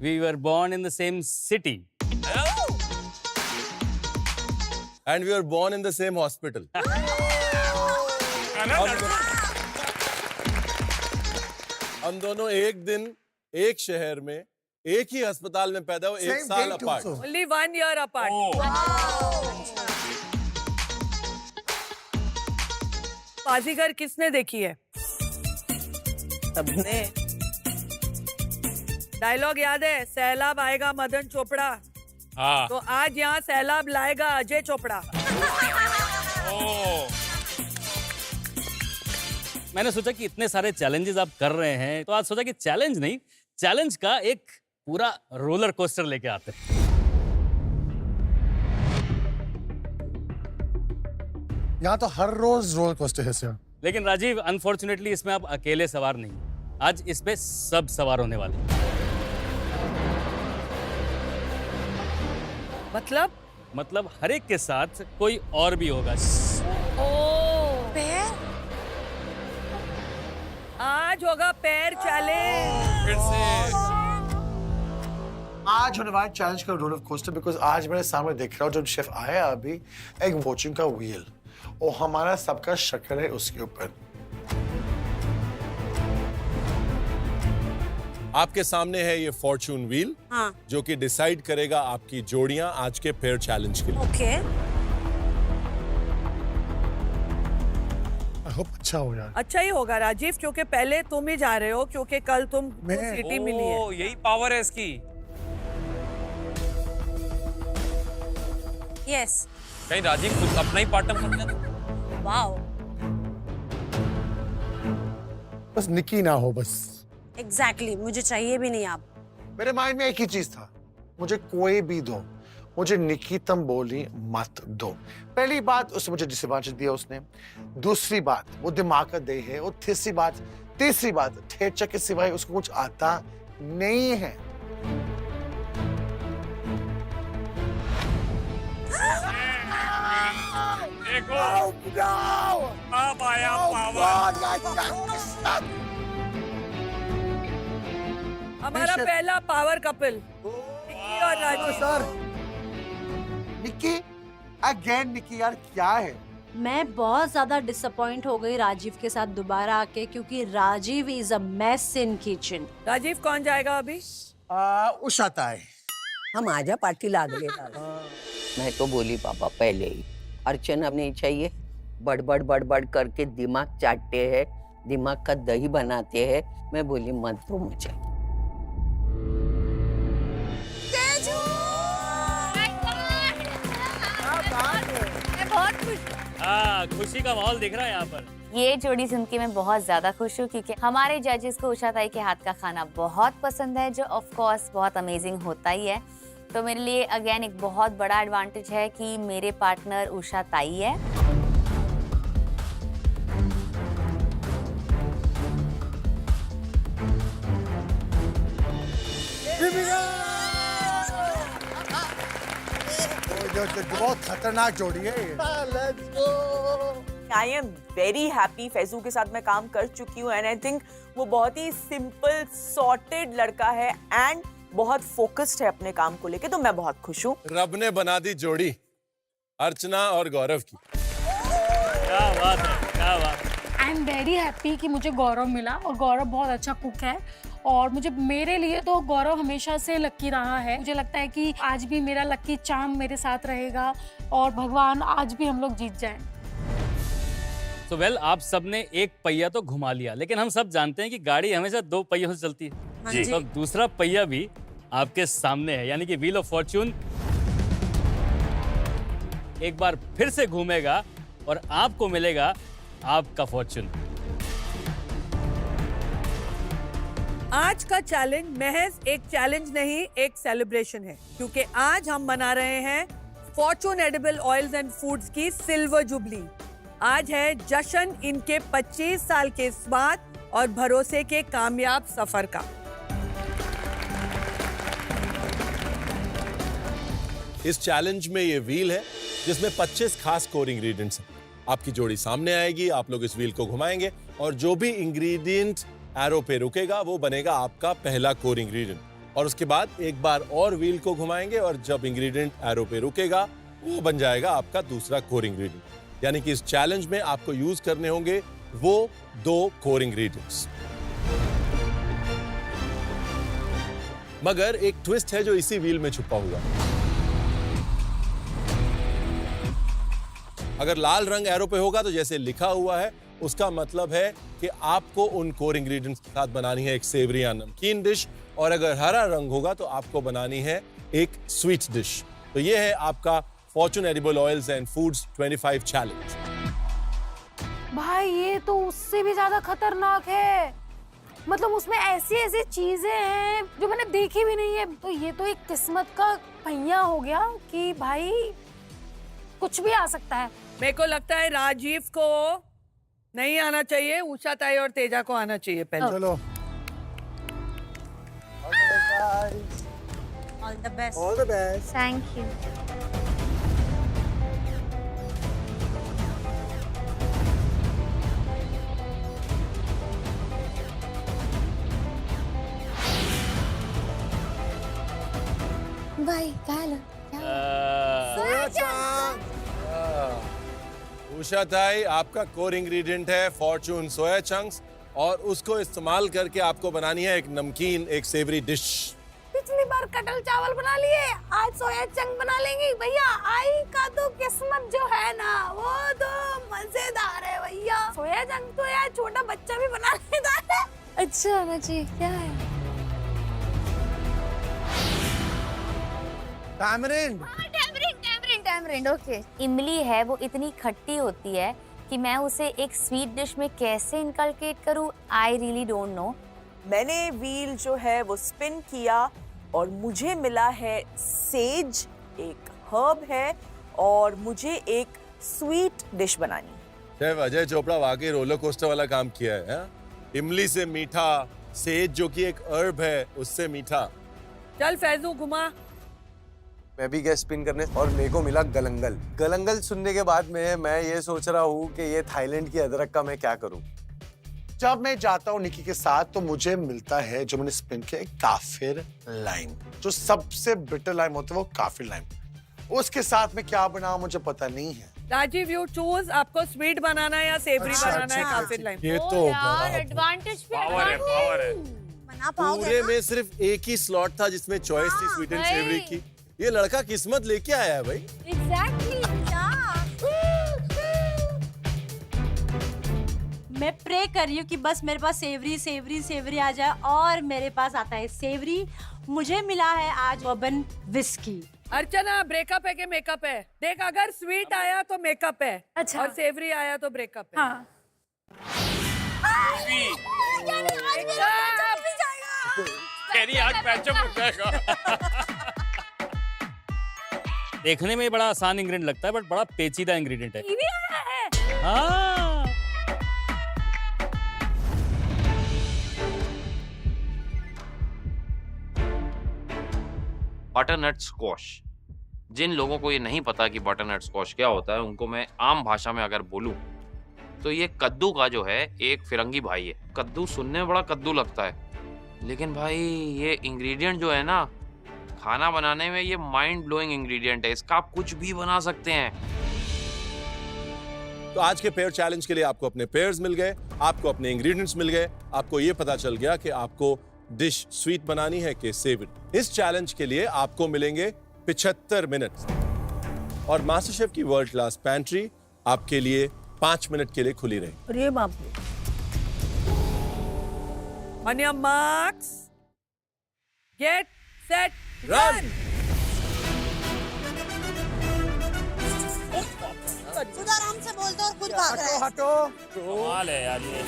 We were born in the same city. And we were born in the same hospital. हम दोनों एक दिन, एक शहर में, एक ही अस्पताल में पैदा हुए, एक साल अपार्ट। Only 1 year apart. बाजीगर किसने देखी है? सबने। डायलॉग याद है, सैलाब आएगा मदन चोपड़ा। हाँ। तो आज यहाँ सैलाब लाएगा अजय चोपड़ा। मैंने सोचा कि इतने सारे चैलेंजेस आप कर रहे हैं, तो आज सोचा कि चैलेंज नहीं, चैलेंज का एक पूरा रोलर कोस्टर लेके आते हैं। यहाँ तो हर रोज रोलर कोस्टर है सर। लेकिन राजीव, अनफॉर्चुनेटली इसमें आप अकेले सवार नहीं, आज इस पे सब सवार होने वाले हैं। मतलब हर एक के साथ कोई और भी होगा। पैर? आज होगा पैर चैलेंज। फिर से आज होने वाला चैलेंज का रोलर कोस्टर, बिकॉज आज मेरे सामने देख रहा हूँ जब शेफ आया अभी, एक वॉचिंग का व्हील और हमारा सबका शक्ल है उसके ऊपर। आपके सामने है ये फॉर्चून व्हील, हाँ। जो कि डिसाइड करेगा आपकी जोड़ियां आज के पेयर चैलेंज के लिए। ओके। आई होप अच्छा हो यार। अच्छा ही होगा राजीव, क्योंकि पहले तुम ही जा रहे हो, क्योंकि कल तुम सिटी मिली है। यही पावर है इसकी। यस। कहीं राजीव खुद अपना ही पार्टनर बनने दो। वाओ। बस निकी ना हो बस। एग्जैक्टली, मुझे चाहिए भी नहीं आप। मेरे माइंड में एक ही चीज था, मुझे कोई भी दो, मुझे निकी तुम बोली मत दो। पहली बात, उसने मुझे डिसएडवांटेज दिया उसने। दूसरी बात, वो दिमाग का दे है। और तीसरी बात ठेचा के सिवाय उसको कुछ आता नहीं है। देखो, अब आया पावर। हमारा पहला पावर कपल निकी और राजीव। सर निकी, अगेन निकी यार क्या है? मैं बहुत ज्यादा डिसअपॉइंट हो गई राजीव के साथ दोबारा आके, क्योंकि Rajeev is a mess in kitchen. Rajeev कौन जाएगा अभी? उषा ताई। हम आजा पार्टी लागले। मैं तो बोली पापा पहले ही, अर्चना नहीं चाहिए, बड़ करके दिमाग चाटते हैं, दिमाग का दही बनाते हैं। मैं बोली मत दो मुझे। मैं बहुत हाँ, खुशी का माहौल दिख रहा है यहाँ पर। ये जोड़ी सुन के मैं बहुत ज्यादा खुश हूँ क्योंकि हमारे जजेस को उषा ताई के हाथ का खाना बहुत पसंद है, जो ऑफ कोर्स बहुत अमेजिंग होता ही है। तो मेरे लिए अगेन एक बहुत बड़ा एडवांटेज है कि मेरे पार्टनर उषा ताई है। बहुत खतरनाक जोड़ी है ये। आई एम वेरी हैप्पी। फैजू के साथ मैं काम कर चुकी हूँ एंड आई थिंक वो बहुत ही सिंपल सॉर्टेड लड़का है एंड बहुत फोकस्ड है अपने काम को लेके, तो मैं बहुत खुश हूँ। रब ने बना दी जोड़ी अर्चना और गौरव की। क्या बात है, क्या बात है। आई एम वेरी हैप्पी कि मुझे गौरव मिला और गौरव बहुत अच्छा कुक है और मेरे लिए तो गौरव हमेशा से लक्की रहा है। मुझे लगता है कि आज भी मेरा लक्की चार्म मेरे साथ रहेगा और भगवान आज भी हम लोग जीत जाएं। तो वेल, आप सबने एक पहिया तो घुमा लिया, लेकिन हम सब जानते हैं कि गाड़ी हमेशा 2 पहियों से चलती है। जी। तो अब दूसरा पहिया भी आपके सामने है, यानी कि व्हील ऑफ फॉर्च्यून एक बार फिर से घूमेगा और आपको मिलेगा आपका फॉर्च्यून। आज का चैलेंज महज एक चैलेंज नहीं, एक सेलिब्रेशन है, क्योंकि आज हम मना रहे हैं Fortune edible oils and foods की सिल्वर जुबली। आज है जश्न इनके 25 साल के स्वाद और भरोसे के कामयाब सफर का। इस चैलेंज में ये व्हील है जिसमें 25 खास कोर इंग्रेडिएंट्स हैं। आपकी जोड़ी सामने आएगी, आप लोग इस व्हील को घुमाएंगे और जो भी इंग्रेडिएंट एरो पे रुकेगा वो बनेगा आपका पहला कोर इंग्रेडिएंट। और उसके बाद एक बार और व्हील को घुमाएंगे और जब इंग्रेडिएंट एरो पे रुकेगा वो बन जाएगा आपका दूसरा कोर इंग्रेडिएंट। यानी कि इस चैलेंज में आपको यूज करने होंगे वो 2 कोर इंग्रेडिएंट्स। मगर एक ट्विस्ट है जो इसी व्हील में छुपा हुआ है। अगर लाल रंग एरो पे होगा तो जैसे लिखा हुआ है उसका मतलब है कि आपको उन कोर इंग्रेडिएंट्स के साथ बनानी है एक सेवरी या नमकीन डिश, और अगर हरा रंग होगा तो आपको बनानी है एक स्वीट डिश। तो ये है आपका Fortune edible oils and foods 25 challenge. भाई ये तो उससे भी ज्यादा खतरनाक है, मतलब उसमें ऐसी ऐसी चीजें हैं जो मैंने देखी भी नहीं है। तो ये तो एक किस्मत का पहिया हो गया कि भाई कुछ भी आ सकता है। मेरे को लगता है राजीव को नहीं आना चाहिए, उषा ताई और तेजा को आना चाहिए पहले। चलो all the best. All the best. Thank you. भाई उषा ताई, आपका कोर इंग्रेडिएंट है फॉर्च्यून सोया चंक्स और उसको इस्तेमाल करके आपको बनानी है एक नमकीन, एक सेवरी डिश। पिछली बार कटल चावल बना लिए, आज सोया चंक बना लेंगे। भैया आई का तो किस्मत जो है ना वो तो मजेदार है भैया। सोया चंक तो यार छोटा बच्चा भी बना लेता है। अच्छा ना जी, क्या है? टैमरिंड। Tamarind, okay. इमली है वो इतनी खट्टी होती है कि मैं उसे एक स्वीट डिश में कैसे इनकलकेट करूं, आई रियली डोंट नो। मैंने व्हील जो है वो स्पिन किया और मुझे मिला है सेज, एक हर्ब है और मुझे एक स्वीट डिश बनानी। शेफ अजय चोपड़ा वाकई रोलर कोस्टर वाला काम किया है, हा? इमली से मीठा, सेज जो कि एक हर्ब है उससे मीठा। चल फैजू घुमा। मैं भी गया स्पिन करने और मेरे को मिला गलंगल। गलंगल सुनने के बाद में मैं ये सोच रहा हूँ कि ये थाईलैंड की अदरक का मैं क्या करूँ। जब मैं जाता हूँ निकी के साथ तो मुझे मिलता है जो मैंने स्पिन किया काफिर लाइम, जो सबसे बिटर लाइम होता है वो काफिर लाइम। उसके साथ में क्या बनाऊं मुझे पता नहीं है। राजीव यू चूज, आपको स्वीट बनाना है या सेवरी बनाना है काफिर लाइम? ये तो यार एडवांटेज पे पावर है, पावर है। बना पाओगे पूरे ना? में सिर्फ एक ही स्लॉट था जिसमें चॉइस थी स्वीट एंड सेवरी की। ये लड़का किस्मत लेके आया है भाई। एग्जैक्टली। मैं प्रे कर रही हूँ कि बस मेरे पास सेवरी सेवरी सेवरी आ जाए, और मेरे पास आता है सेवरी। मुझे मिला है आज बर्बन विस्की। अर्चना, ब्रेकअप है कि मेकअप है? देख, अगर स्वीट आया तो मेकअप है, अच्छा। और सेवरी आया तो ब्रेकअप है। हाँ। देखने में बड़ा आसान इंग्रेडिएंट लगता है, बट बड़ा पेचीदा इंग्रेडिएंट है। कीवी आया है। हाँ। Butternut squash. जिन लोगों को ये नहीं पता कि बटरनट स्क्वॉश क्या होता है, उनको मैं आम भाषा में अगर बोलूं तो ये कद्दू का जो है एक फिरंगी भाई है। कद्दू सुनने में बड़ा कद्दू लगता है, लेकिन भाई ये इंग्रेडिएंट जो है ना, खाना बनाने में ये माइंड ब्लोइंग इंग्रेडिएंट है। इसका आप कुछ भी बना सकते हैं। तो आज के पेयर चैलेंज के लिए आपको अपने पेयर्स मिल गए, आपको अपने इंग्रेडिएंट्स मिल गए, आपको ये पता चल गया कि आपको डिश स्वीट बनानी है कि सेवरी। इस चैलेंज के लिए आपको मिलेंगे 75 मिनट और मास्टर शेफ की वर्ल्ड क्लास पैंट्री आपके लिए 5 मिनट के लिए खुली रही। अरे बाप रे। On your marks, get set, run. खुद आराम से बोल दो और खुद भाग रहा है। हटो। कमाल है यार ये।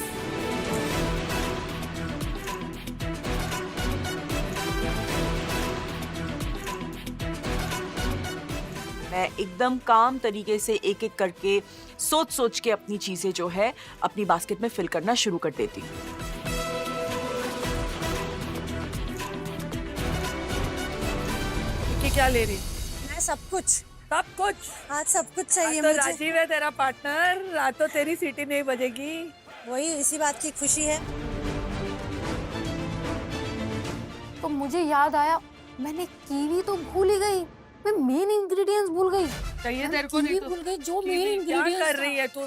मैं एकदम काम तरीके से एक एक करके सोच सोच के अपनी चीजें जो है अपनी बास्केट में फिल करना शुरू कर देती हूँ। कि क्या ले रही? मैं सब कुछ। सब कुछ? आज सब कुछ चाहिए तो मुझे। राजीव है तेरा पार्टनर, रात तो तेरी सीटी नहीं बजेगी। वही इसी बात की खुशी है। तो मुझे याद आया, मैंने कीवी तो भूल ही गई, मैं मेन इंग्रेडिएंट्स भूल गई। चाहिए तेरे को? नहीं तो भूल गई जो मेन क्या इंग्रेडिएंट्स कर रही है तू?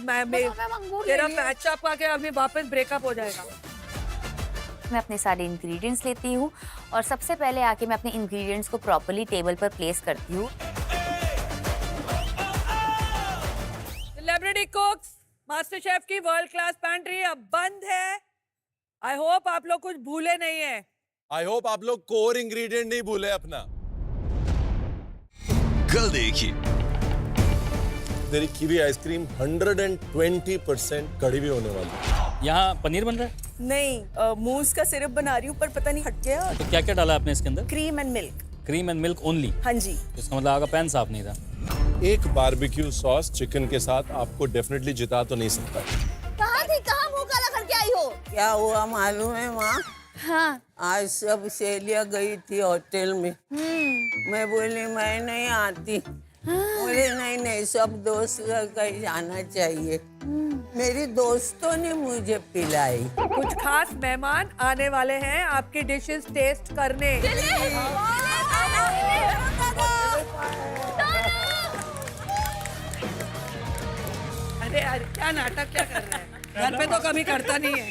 तेरा मैचअप आके अभी वापस ब्रेकअप हो जाएगा। मैं अपने सारे इंग्रेडिएंट्स लेती हूँ और सबसे पहले आके मैं अपने इंग्रेडिएंट्स को प्रॉपर्ली टेबल पर प्लेस करती हूँ। सेलिब्रिटी कुक्स मास्टर शेफ की वर्ल्ड क्लास पैंट्री अब बंद है। आई होप आप लोग कुछ भूले नहीं है। आई होप आप लोग कोर इंग्रेडिएंट नहीं भूले अपना। कल देखिए मेरी कीवी आइसक्रीम 120% कड़ी भी होने वाली है। यहाँ पनीर बन रहा है? नहीं, मूस का सिरप बना रही हूँ, पर पता नहीं हट गया। तो क्या क्या डाला आपने इसके अंदर? Cream and milk. Cream and milk only? हाँ जी। इसका मतलब आपका पैन साफ नहीं था। एक बारबेक्यू सॉस चिकन के साथ आपको डेफिनेटली जिता तो नहीं सकता। कहाँ थी, कहाँ मुंह काला करके आई हो? क्या हुआ मालूम है माँ? हाँ। आज सब सहेलियाँ गई थी होटल में। मैं बोली मैं नहीं आती। बोले नहीं नहीं, सब दोस्त कहीं जाना चाहिए। मेरी दोस्तों ने मुझे पिलाई। कुछ खास मेहमान आने वाले हैं आपकी डिशेस टेस्ट करने। अरे यार क्या नाटक क्या कर रहे हैं? घर पे तो कभी करता नहीं है।